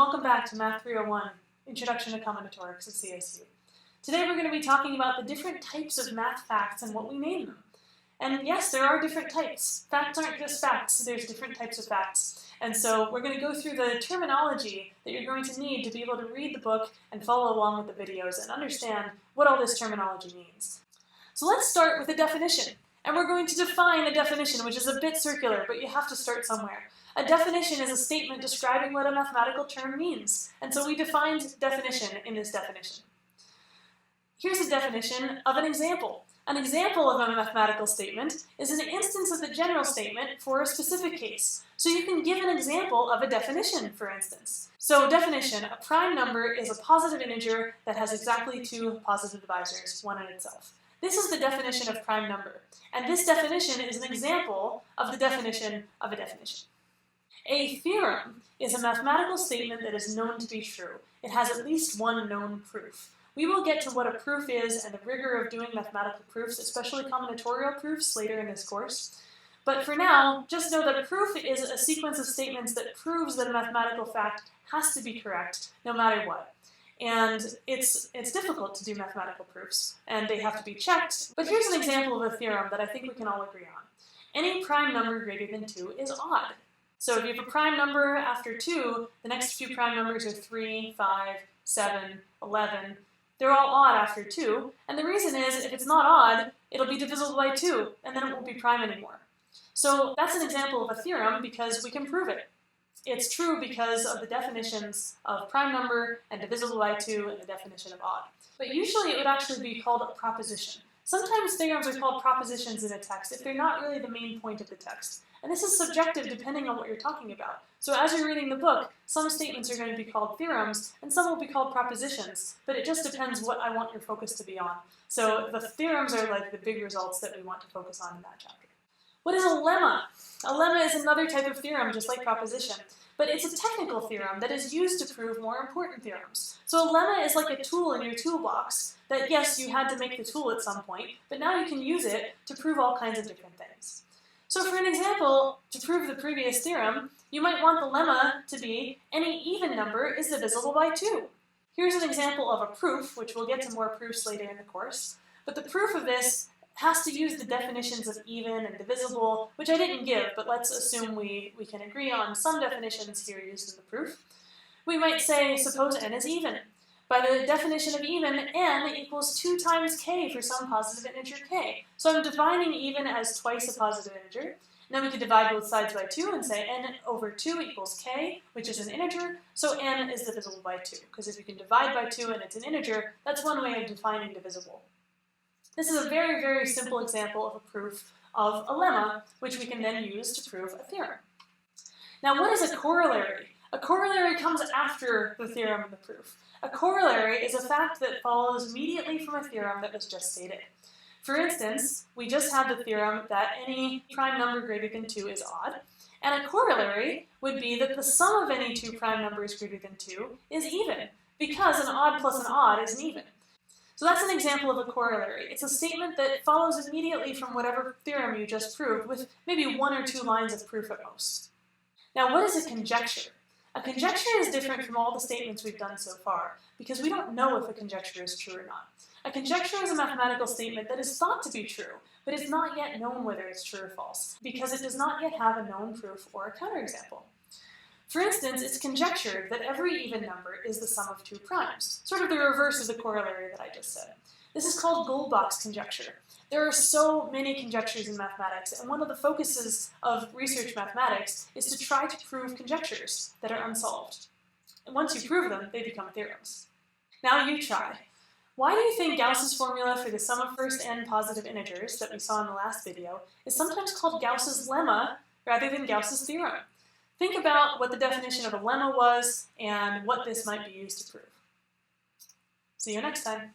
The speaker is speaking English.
welcome back to Math 301, Introduction to Combinatorics at CSU. Today we're going to be talking about the different types of math facts and what we name them. And yes, there are different types. Facts aren't just facts, there's different types of facts. And so we're going to go through the terminology that you're going to need to be able to read the book and follow along with the videos and understand what all this terminology means. So let's start with a definition. And we're going to define a definition, which is a bit circular, but you have to start somewhere. A definition is a statement describing what a mathematical term means. And so we defined definition in this definition. Here's a definition of an example. An example of a mathematical statement is an instance of the general statement for a specific case. So you can give an example of a definition, for instance. So definition, a prime number is a positive integer that has exactly two positive divisors, one in itself. This is the definition of prime number. And this definition is an example of the definition of a definition. A theorem is a mathematical statement that is known to be true. It has at least one known proof. We will get to what a proof is and the rigor of doing mathematical proofs, especially combinatorial proofs, later in this course. But for now, just know that a proof is a sequence of statements that proves that a mathematical fact has to be correct, no matter what. And it's difficult to do mathematical proofs, and they have to be checked. But here's an example of a theorem that I think we can all agree on. Any prime number greater than 2 is odd. So if you have a prime number after 2, the next few prime numbers are 3, 5, 7, 11. They're all odd after 2, and the reason is if it's not odd, it'll be divisible by 2, and then it won't be prime anymore. So that's an example of a theorem because we can prove it. It's true because of the definitions of prime number and divisible by 2 and the definition of odd. But usually it would actually be called a proposition. Sometimes theorems are called propositions in a text if they're not really the main point of the text. And this is subjective depending on what you're talking about. So as you're reading the book, some statements are going to be called theorems and some will be called propositions, but it just depends what I want your focus to be on. So the theorems are like the big results that we want to focus on in that chapter. What is a lemma? A lemma is another type of theorem, just like proposition. But it's a technical theorem that is used to prove more important theorems. So a lemma is like a tool in your toolbox that, yes, you had to make the tool at some point, but now you can use it to prove all kinds of different things. So for an example, to prove the previous theorem, you might want the lemma to be any even number is divisible by 2. Here's an example of a proof, which we'll get to more proofs later in the course. But the proof of this has to use the definitions of even and divisible, which I didn't give, but let's assume we can agree on some definitions here used in the proof. We might say, suppose n is even. By the definition of even, n equals 2 times k for some positive integer k. So I'm defining even as twice a positive integer. And then we could divide both sides by 2 and say n over 2 equals k, which is an integer, so n is divisible by 2. Because if you can divide by 2 and it's an integer, that's one way of defining divisible. This is a very, very simple example of a proof of a lemma, which we can then use to prove a theorem. Now, what is a corollary? A corollary comes after the theorem and the proof. A corollary is a fact that follows immediately from a theorem that was just stated. For instance, we just had the theorem that any prime number greater than 2 is odd, and a corollary would be that the sum of any two prime numbers greater than 2 is even, because an odd plus an odd is an even. So that's an example of a corollary. It's a statement that follows immediately from whatever theorem you just proved, with maybe 1 or 2 lines of proof at most. Now, what is a conjecture? A conjecture is different from all the statements we've done so far, because we don't know if a conjecture is true or not. A conjecture is a mathematical statement that is thought to be true, but is not yet known whether it's true or false, because it does not yet have a known proof or a counterexample. For instance, it's conjectured that every even number is the sum of 2 primes, sort of the reverse of the corollary that I just said. This is called Goldbach's conjecture. There are so many conjectures in mathematics, and one of the focuses of research mathematics is to try to prove conjectures that are unsolved. And once you prove them, they become theorems. Now you try. Why do you think Gauss's formula for the sum of first n positive integers that we saw in the last video is sometimes called Gauss's lemma rather than Gauss's theorem? Think about what the definition of a lemma was and what this might be used to prove. See you next time.